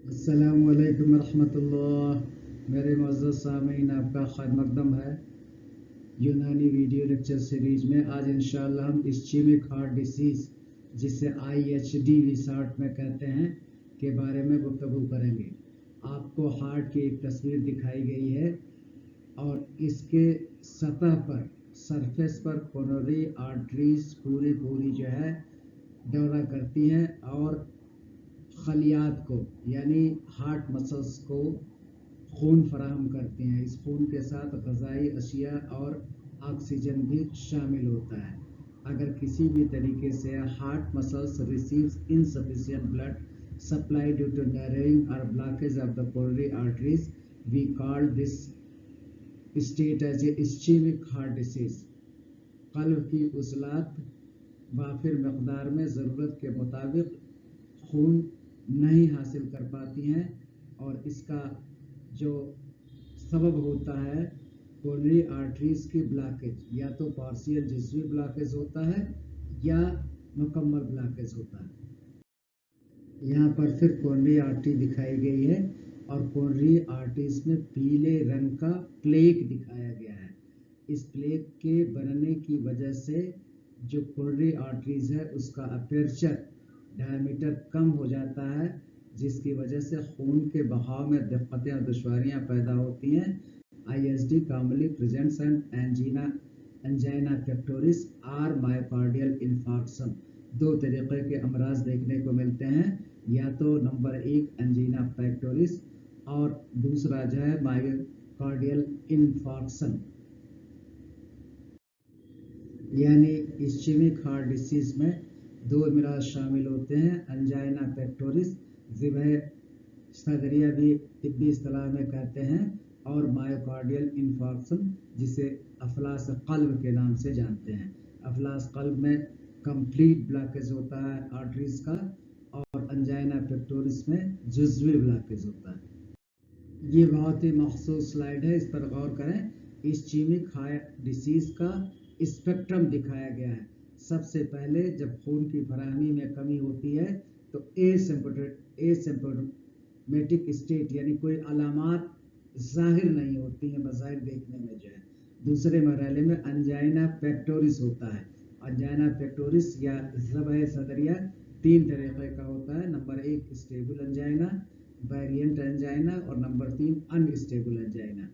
अस्सलामुअलैकुम रहमतुल्लाह। मेरे मुअज़्ज़ज़ सामीन, आपका खैर मक़दम है यूनानी वीडियो लेक्चर सीरीज में। आज इंशाअल्लाह हम इस्चेमिक हार्ट डिसीज़, जिसे IHD भी शॉर्ट में कहते हैं, के बारे में गुफ्तगू करेंगे। आपको हार्ट की एक तस्वीर दिखाई गई है और इसके सतह पर, सरफेस पर कोरोनरी आर्टरीज पूरी जो है दौरा करती हैं और खलियात को यानी हार्ट मसल्स को खून फराहम करती हैं। इस खून के साथ ग़ज़ाई अशिया और ऑक्सीजन भी शामिल होता है। अगर किसी भी तरीके से heart muscles receives insufficient blood supply due to narrowing और blockage of the coronary arteries, we call this state as a ischemic heart disease. क़ल्ब की उज़लात वाफिर मकदार में ज़रूरत के मुताबिक खून नहीं हासिल कर पाती हैं और इसका जो सबब होता है कोरोनरी आर्टरीज की ब्लॉकेज, या तो पार्शियल जिज़वी ब्लॉकेज होता है या मुकम्मल ब्लॉकेज होता है। यहाँ पर फिर कोरोनरी आर्टरी दिखाई गई है और कोरोनरी आर्टरीज में पीले रंग का प्लेक दिखाया गया है। इस प्लेक के बनने की वजह से जो कोरोनरी आर्टरीज है उसका अपर्चर डायमीटर कम हो जाता है, जिसकी वजह से खून के बहाव में दिक्कतें और दुश्वारियाँ पैदा होती हैं। ISD commonly presents angina pectoris और मायोकार्डियल इन्फार्क्शन। दो तरीके के अमराज देखने को मिलते हैं, या तो नंबर 1 एंजाइना पेक्टोरिस और दूसरा जो है मायोकार्डियल इन्फार्क्शन। यानी इस्चेमिक हार्ट डिसीज में दो अमराज शामिल होते हैं, एंजाइना पेक्टोरिस, ज़िबह सदरिया भी तिब्बी इस्तिलाह में कहते हैं, और मायोकार्डियल इन्फार्क्शन, जिसे अफलास क़ल्ब के नाम से जानते हैं। अफलास क़ल्ब में कंप्लीट ब्लॉकेज होता है आर्टरीज का, और एंजाइना पेक्टोरिस में जुज़वी ब्लॉकेज होता है। ये बहुत ही मखसूस स्लाइड है, इस पर गौर करें। इस्चेमिक हार्ट डिसीज का स्पेक्ट्रम दिखाया गया है। सबसे पहले जब खून की फराहमी में कमी होती है तो एसिम्प्टोमेटिक स्टेट, यानी कोई अलामात जाहिर नहीं होती हैं बज़ाहिर देखने में जो है। दूसरे मरहले में एंजाइना पेक्टोरिस होता है। एंजाइना पेक्टोरिस या ज़िबह सदरिया तीन तरीके का होता है। Number 1 stable angina, variant angina, और number 3 unstable angina.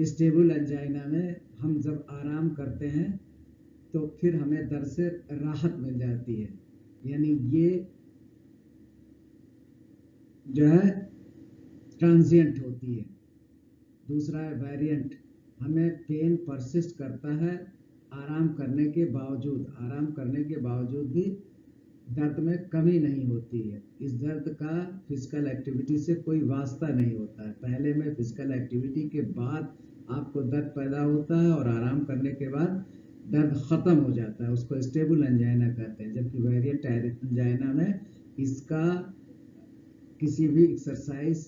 Stable angina में हम जब आराम करते हैं तो फिर हमें दर्द से राहत मिल जाती है, यानी ये जो है ट्रांजिएंट होती है। दूसरा है वेरिएंट, हमें पेन परसिस्ट करता है आराम करने के बावजूद भी दर्द में कमी नहीं होती है। इस दर्द का फिजिकल एक्टिविटी से कोई वास्ता नहीं होता है। पहले में फिजिकल एक्टिविटी के बाद आपको दर्द पैदा होता है और आराम करने के बाद दर्द ख़त्म हो जाता है, उसको स्टेबल एंजाइना कहते हैं। जबकि वेरिएंट एंजाइना में इसका किसी भी एक्सरसाइज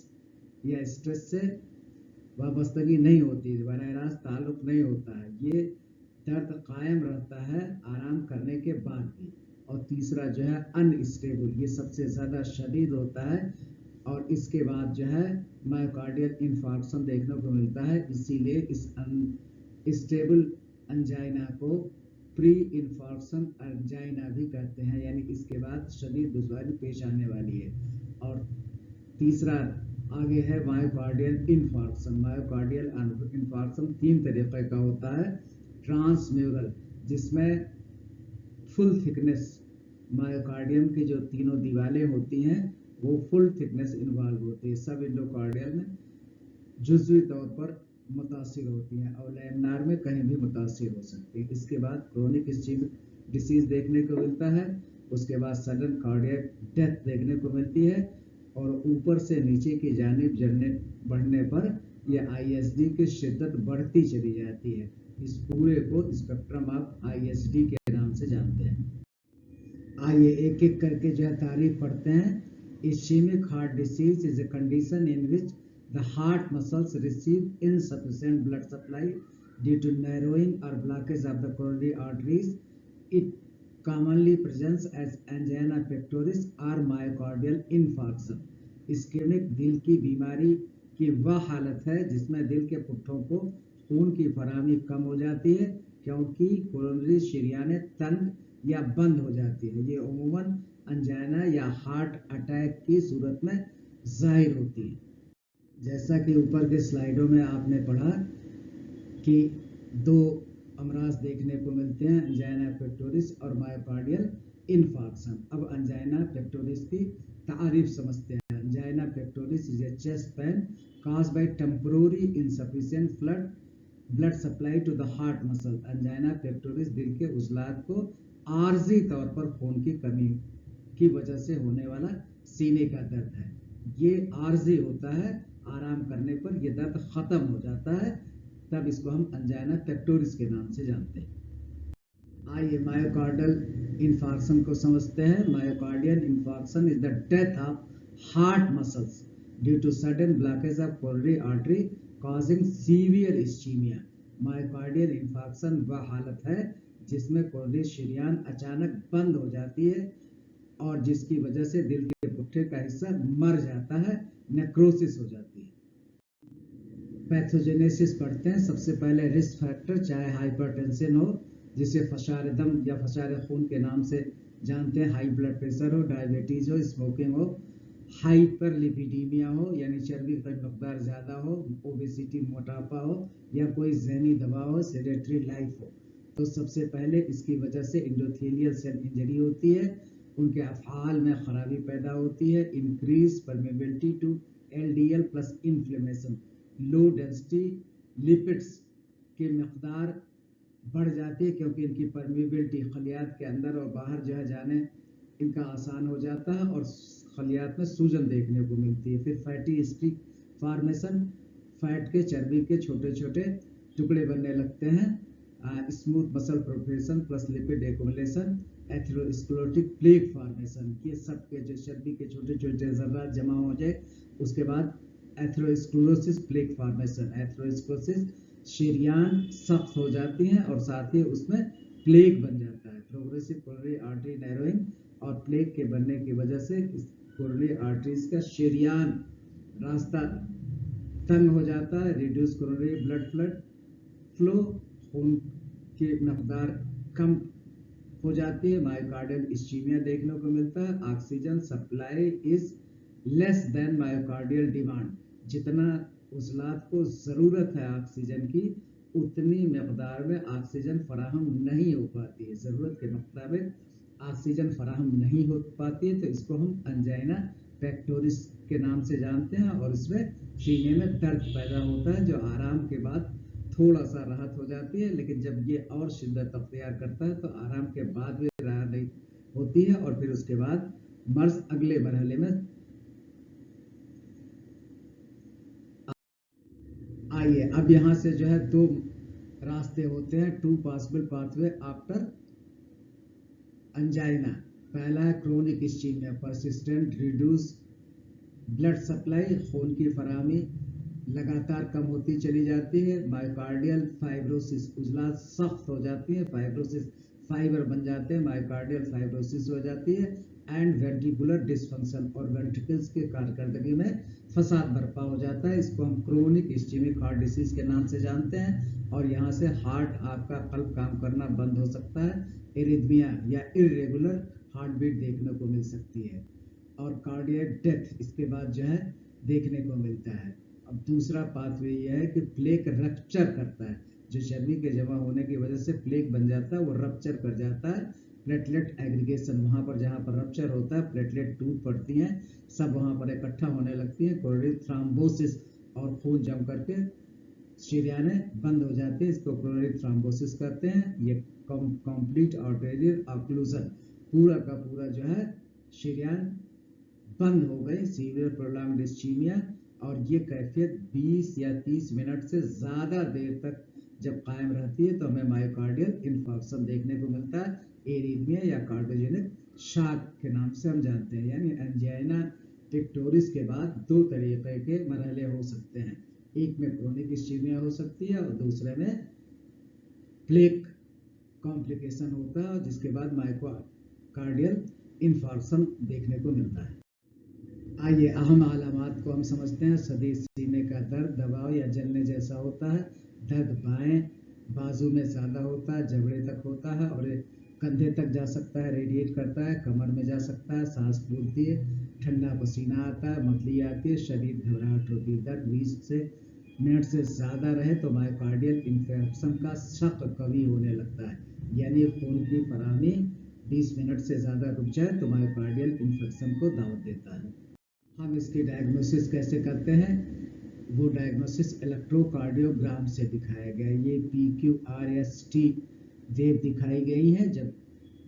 या स्ट्रेस से वाबस्तगी नहीं होती, बराह रास्त ताल्लुक़ नहीं होता है। ये दर्द कायम रहता है आराम करने के बाद भी। और तीसरा जो है अनस्टेबल, ये सबसे ज़्यादा शदीद होता है और इसके बाद जो है मायोकार्डियल इन्फार्क्शन देखने को मिलता है। इसीलिए इस अनस्टेबल एंजाइना को प्री इन्फार्क्शन एंजाइना भी कहते हैं, यानी इसके बाद शदीद दुश्वारी पेश आने वाली है। और तीसरा आगे है मायोकार्डियल इन्फार्क्शन। मायोकार्डियल इन्फार्क्शन तीन तरीके का होता है। ट्रांसम्यूरल, जिसमें फुल थिकनेस मायोकार्डियम की जो तीनों दीवारें होती हैं वो फुल थिकनेस इन्वॉल्व होती है। सब इंडोकार्डियल में जुज़वी तौर पर मुतासिर होती हैं और लैमिनार में कहीं भी मुतासिर हो सकती है। इसके बाद क्रोनिक इस्चेमिक डिसीज देखने को मिलता है। उसके बाद सडन कार्डियक डेथ देखने को मिलती है और ऊपर से नीचे की जानिब बढ़ने पर यह ISD की शिद्दत बढ़ती चली जाती है। इस पूरे को स्पेक्ट्रम ऑफ ISD के नाम से जानते हैं। आइए एक एक करके जो है तारीफ पढ़ते हैं। Ischaemic heart disease is a condition in which the heart muscles receive insufficient blood supply due to narrowing or blockage of the coronary arteries. It commonly presents as angina pectoris or myocardial infarction. Ischemic दिल की बीमारी की वह हालत है जिसमें दिल के पुट्ठों को खून की फराहमी कम हो जाती है क्योंकि कोरोनरी शरीयानें तंग या बंद हो जाती है। ये अमूमन अंजाइना या हार्ट अटैक की सूरत में जाहिर होती है। जैसा कि ऊपर के स्लाइडों में आपने पढ़ा कि दो अमराज देखने को मिलते हैं, अंजाइना पेक्टोरिस और मायोकार्डियल इन्फार्क्शन। अब अंजाइना पेक्टोरिस की तारीफ समझते हैं। Angina pectoris is a chest pain caused by temporary insufficient blood supply to the heart muscle. angina pectoris दिल के उजलात को आर्जी तौर पर खून की कमी की वजह से होने वाला सीने का दर्द है। ये आर्जी होता है, आराम करने पर ये दर्द खत्म हो जाता है, तब इसको हम अंजाइना पेक्टोरिस के नाम से जानते हैं। आइए मायोकार्डियल इन्फार्क्शन को समझते हैं। Myocardial infarction is the death of heart muscles due to sudden blockage of coronary artery causing severe ischemia. Myocardial infarction वह हालत है जिसमें कोरोनरी शरीयान अचानक बंद हो जाती है और जिसकी वजह से दिल के पुट्ठे का हिस्सा मर जाता है, नेक्रोसिस हो जाती है। पैथोजेनेसिस पढ़ते हैं। सबसे पहले रिस्क फैक्टर, चाहे हाइपरटेंशन हो जिसे फशार दम या फशार खून के नाम से जानते हैं, हाई ब्लड प्रेशर हो, डायबिटीज हो, स्मोकिंग हो, हाइपरलिपिडीमिया हो यानी चर्बी का मकदार ज़्यादा हो, ओबेसिटी मोटापा हो या कोई जहनी दबाव हो, सेडेटरी लाइफ हो। तो सबसे पहले इसकी वजह से एंडोथेलियल सेल इंजरी होती है, उनके अफ़आल में खराबी पैदा होती है, increase permeability to LDL plus inflammation, low density lipids की मकदार बढ़ जाती है क्योंकि इनकी परमेबिलिटी खलियात के अंदर और बाहर जो है जाने इनका आसान हो जाता है और खलियात में सूजन देखने को मिलती है। फिर फैटी स्ट्रिक फॉर्मेशन, फैट के चर्बी के छोटे छोटे टुकड़े बनने लगते हैं, smooth muscle progression plus lipid accumulation, atherosclerotic plaque formation, ये सब के जो चर्बी के छोटे छोटे जर्रात जमा हो जाए उसके बाद एथेरोस्क्लेरोसिस प्लेक फॉर्मेशन। एथेरोस्क्लेरोसिस शरीयान सख्त हो जाती हैं और साथ ही उसमें प्लेक बन जाता है। प्रोग्रेसिव कोरोनरी आर्टरी नैरोइंग और प्लेक के बनने की वजह से कोरोनरी आर्टरीज का शरीयान रास्ता तंग हो जाता है, रिड्यूस कोरोनरी ब्लड फ्लो, खून की मकदार कम हो जाती है, मायोकार्डियल इस्चीमिया देखने को मिलता है। Oxygen supply is less than myocardial demand, जितना उजलात को ज़रूरत है ऑक्सीजन की उतनी मकदार में ऑक्सीजन फराहम नहीं हो पाती है, ज़रूरत के मुताबिक ऑक्सीजन फराहम नहीं हो पाती है, तो इसको हम अंजाइना पेक्टोरिस के नाम से जानते हैं और इसमें सीने में दर्द पैदा होता है जो आराम के बाद थोड़ा सा राहत हो जाती है, लेकिन जब ये और शिद्दत अख्तियार करता है तो आराम के बाद भी राहत नहीं होती है और फिर उसके बाद मर्ज अगले मरहले में। आइए अब यहाँ से जो है दो रास्ते होते हैं, two possible pathway after angina. पहला है chronic ischemia, persistent reduce blood supply, खून की फराहमी लगातार कम होती चली जाती है। मायोकार्डियल फाइब्रोसिस, उजलात सख्त हो जाती है, फाइब्रोसिस फाइबर बन जाते हैं, मायोकार्डियल फाइब्रोसिस हो जाती है। एंड वेंट्रिकुलर डिसफंक्शन, और वेंट्रिकल्स के कारकर्दगी में फसाद बर्पा हो जाता है। इसको हम क्रोनिक इस्चेमिक हार्ट डिसीज के नाम से जानते हैं और यहाँ से हार्ट आपका कल्ब काम करना बंद हो सकता है, एरिथमिया या इरेगुलर हार्ट बीट देखने को मिल सकती है और कार्डियक डेथ इसके बाद जो है देखने को मिलता है। अब दूसरा पाथवे यह है कि प्लेक रप्चर करता है, जो चर्बी के जमा होने की वजह से प्लेक बन जाता है वो रप्चर कर जाता है। प्लेटलेट एग्रीगेशन, वहाँ पर जहाँ पर रप्चर होता है प्लेटलेट टूट पड़ती हैं, सब वहाँ पर इकट्ठा होने लगती हैं, कोरोनरी थ्रोम्बोसिस और खून जम करके शरीयानें बंद हो जाती है, इसको कोरोनरी थ्रोम्बोसिस कहते हैं। ये कंप्लीट आर्टेरियल ऑक्लूजन, पूरा का पूरा जो है शरीयान बंद हो गई, सीवियर प्रोलॉन्ग्ड इस्चीमिया, और ये कैफियत 20 या 30 मिनट से ज़्यादा देर तक जब कायम रहती है तो हमें मायोकार्डियल इन्फार्क्शन देखने को मिलता है, एरिथमिया या कार्डियोजेनिक शॉक के नाम से हम जानते हैं। यानी एंजाइना पेक्टोरिस के बाद दो तरीके के मरहले हो सकते हैं, एक में क्रोनिक इस्चीमिया हो सकती है और दूसरे में प्लेक कॉम्प्लिकेशन होता है जिसके बाद मायोकार्डियल इन्फार्क्शन देखने को मिलता है। आइए अहम अलामात को हम समझते हैं। शदीद सीने का दर्द, दबाव या जलने जैसा होता है। दर्द बाएं बाजू में ज़्यादा होता है, जबड़े तक होता है और ये कंधे तक जा सकता है, रेडिएट करता है, कमर में जा सकता है, सांस फूलती है, ठंडा पसीना आता है, मतली आती है, शदीद घबराहट होती है। दर्द 20 से मिनट से ज़्यादा रहे तो मायोकार्डियल इन्फेक्शन का शक कभी होने लगता है, यानी खून की फराहमी 20 मिनट से ज़्यादा रुक जाए तो मायोकार्डियल इन्फेक्शन को दावत देता है। हम इसकी डायग्नोसिस कैसे करते हैं? वो डायग्नोसिस इलेक्ट्रोकार्डियोग्राम से दिखाया गया है। ये PQRST वेव दिखाई गई है। जब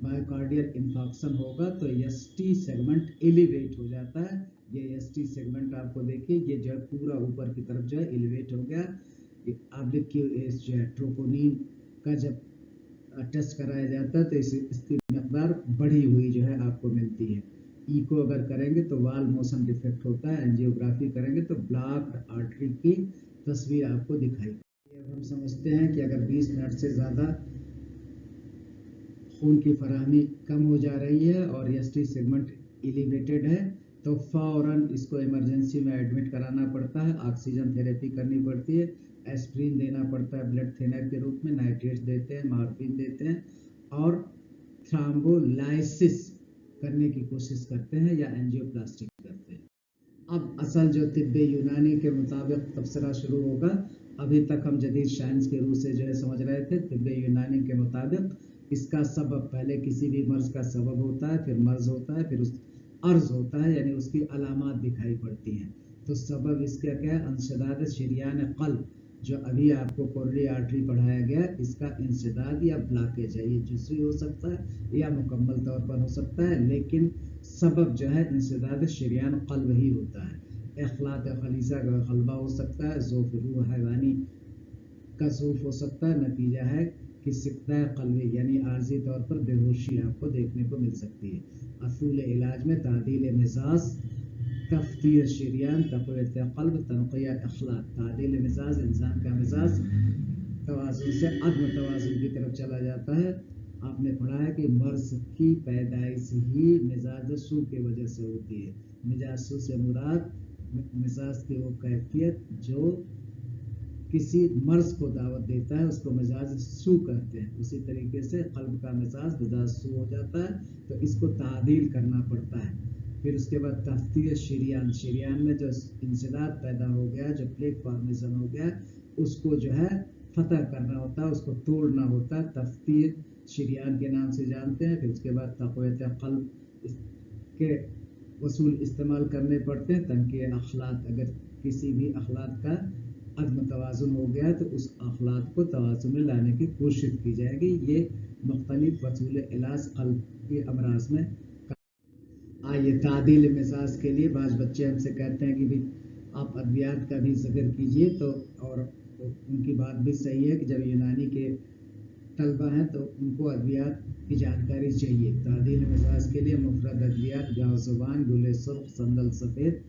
मायोकार्डियल इन्फेक्शन होगा तो ST सेगमेंट एलिवेट हो जाता है। ये ST सेगमेंट आपको देखिए, ये जो है पूरा ऊपर की तरफ जो है एलिवेट हो गया। जो है ट्रोपोनिन का जब टेस्ट कराया जाता है तो इसकी मकदार बढ़ी हुई जो है आपको मिलती है। इको अगर करेंगे तो वाल मोशन डिफेक्ट होता है। एंजियोग्राफी करेंगे तो ब्लॉक्ड आर्टरी की तस्वीर आपको दिखाई। अब हम समझते हैं कि अगर 20 मिनट से ज़्यादा खून की फराहमी कम हो जा रही है और एसटी सेगमेंट एलिवेटेड है तो फौरन इसको इमरजेंसी में एडमिट कराना पड़ता है। ऑक्सीजन थेरेपी करनी पड़ती है, एस्प्रिन देना पड़ता है ब्लड थिनर के रूप में, नाइट्रेट्स देते हैं, मॉर्फिन देते हैं और थ्रोम्बोलाइसिस करने की कोशिश करते हैं या एंजियोप्लास्टी करते हैं। अब असल जो तिब्ब यूनानी के मुताबिक तबसरा शुरू होगा। अभी तक हम जदीद साइंस के रूप से जो है समझ रहे थे। तिब्ब यूनानी के मुताबिक इसका सबब, पहले किसी भी मर्ज का सबब होता है, फिर मर्ज होता है, फिर उस अर्ज होता है, यानी उसकी अलामात दिखाई पड़ती हैं। तो सबब इसका क्या है? इंसदाद शरियान क़ल्ब, जो अभी आपको कोरोनरी आर्टरी पढ़ाया गया, इसका इंसदाद या ब्लॉकेज है। ये जुज़वी हो सकता है या मुकम्मल तौर पर हो सकता है, लेकिन सबब जो है इंसदाद शरियान क़ल्ब ही होता है। इखलात खलीसा का गलबा हो सकता है, ज़ोफ़ रूह हैवानी का ज़ूफ़ हो सकता है। नतीजा है कि सिक्ता क़ल्बी यानी आर्जी तौर पर बेहोशी आपको देखने को मिल सकती है। असूल इलाज में तादील मिजाज, तफ्तीर शरियान, तक़वियत क़ल्ब, तनक़िया अखलाक। तादील मिजाज, इंसान का मिजाज तवाज़ुन से अदम तवाज़ुन की तरफ चला जाता है। आपने पढ़ा है कि मर्ज़ की पैदाइश ही मिजाज सू की वजह से होती है। मिजाज सू से मुराद मिजाज की वो कैफियत जो किसी मर्ज को दावत देता है, उसको मिजाज सू कहते हैं। उसी तरीके से कल्ब का मिजाज सू हो जाता है, तो इसको तादील करना पड़ता है। फिर उसके बाद तफ्तीर शरियान, शरियान में जो इंसदाद पैदा हो गया, जो प्लेक फॉर्मेशन हो गया, उसको जो है फतह करना होता है, उसको तोड़ना होता है। तफ्तीर शरियान के नाम से जानते हैं। फिर उसके बाद तक़वियत क़ल्ब के वसूल इस्तेमाल करने पड़ते हैं। तनक़िया अखलाक, अगर किसी भी अखलाक का अदम तवाज़ुन हो गया तो उस अखलाक को तवाज़ुन में लाने की कोशिश की जाएगी। ये मुख्तलिफ वसूल इलाज क़ल्ब के अमराज में। आइए तादील मिजाज के लिए बाज़ बच्चे हमसे कहते हैं कि भाई आप अद्वियात का भी जिक्र कीजिए, तो और उनकी बात भी सही है कि जब यूनानी के तलबा हैं तो उनको अद्वियात की जानकारी चाहिए। तादील मिजाज के लिए मुफरद अद्वियात गाँव ज़ुबान, गुल सुर्ख, संदल सफ़ेद,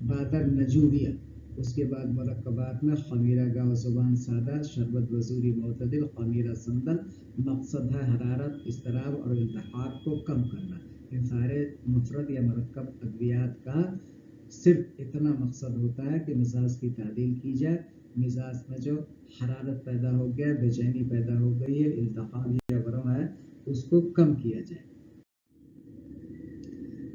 बादर नजूबिया। उसके बाद मुरक्कबात में खमीरा गाँव ज़ुबान सादा, शरबत वजूरी मोतदिल, खमीरा संदल। मकसद है हरारत, इस्तराब और इल्तिहाब को कम करना। इन सारे मुफरद या मुरक्कब अद्वियात का सिर्फ इतना मकसद होता है कि मिजाज की तादील की जाए। मिजाज में जो हरारत पैदा हो गया, बेचैनी पैदा हो गई है, इल्तिहाब या वरम है, उसको कम किया जाए।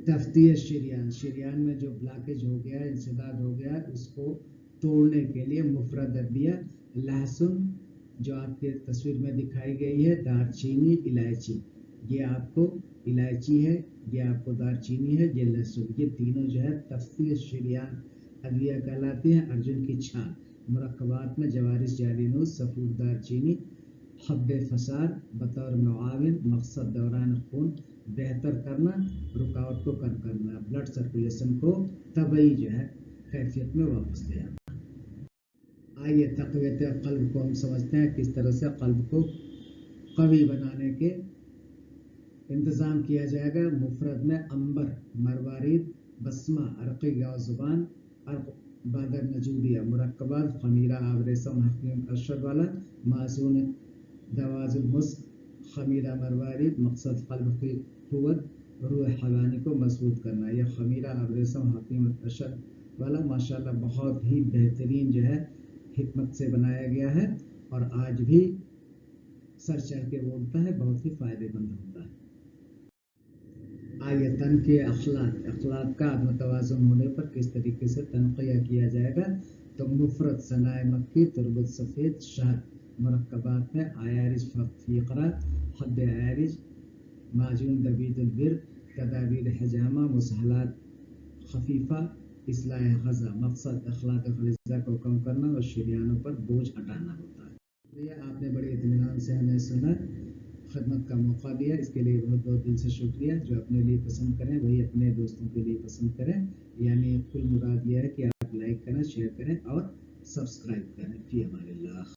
तफ्तीर शरियान, शरियान में जो ब्लॉकेज हो गया, इंसदाद हो गया, उसको तोड़ने के लिए मुफरद अद्विया लहसुन, जो आपके तस्वीर में दिखाई गई है, दारचीनी, इलायची। ये आपको इलायची है, ये आपको दारचीनी है, ये लहसुन, ये तीनों जो है तफ्तीर शरियान अद्विया कहलाती हैं। अर्जुन की छाल, मुरक्कबात में जवारिस, जालिनूस, सफ़ूर, दारचीनी, हब्बे फसाद बतौर मुआविन। मकसद दौरान खून बेहतर करना, रुकावट को कम करना, ब्लड सर्कुलेशन को तबई जो है कैफियत में वापस ले आना। आइए तक़वियत क़ल्ब को हम समझते हैं, किस तरह से क़ल्ब को कवी बनाने के इंतज़ाम किया जाएगा। मुफरद में अंबर, मरवारीद, बसमा, अरक़ी गाँव ज़ुबान, अर्क़, बादर नजूबिया। मुरक्कबात खमीरा, आबरेसम, हकीम अरशद वाला, मासून, दवाजुल मुस्क, खमीरा, मरवारीद। मकसद क़ल्ब की क़ुव्वत रूह हवानी को मजबूत करना। यह खमीरा अबरेसम हकीम अशद वाला माशाल्लाह बहुत ही बेहतरीन जो है हिकमत से बनाया गया है और आज भी सर चढ़ के बोलता है, बहुत ही फ़ायदेमंद होता है। आइए तन के अखलाक का मुतवाज़न होने पर किस तरीके से तनक़िया किया जाएगा। तो मुफरत सनाए मक्की तुरबत सफ़ेद शहद मुरक्कबात में आयारिज फ़ीक़रा हद आयारिज माजून दबीदुल बिर तदाबीर हजामा मुसहलात खफीफ़ा इस्लाह ग़ज़ा। मकसद अखलाक ग़लीज़ा को कम करना और शरियानों पर बोझ हटाना होता है। शुक्रिया, आपने बड़े इत्मीनान से हमें सुना, खिदमत का मौका दिया, इसके लिए बहुत बहुत दिल से शुक्रिया। जो अपने लिए पसंद करें वही अपने दोस्तों के लिए पसंद करें, यानी कुल मुराद यह है कि आप लाइक करें, शेयर करें और सब्सक्राइब करें। फ़ी अमानिल्लाह।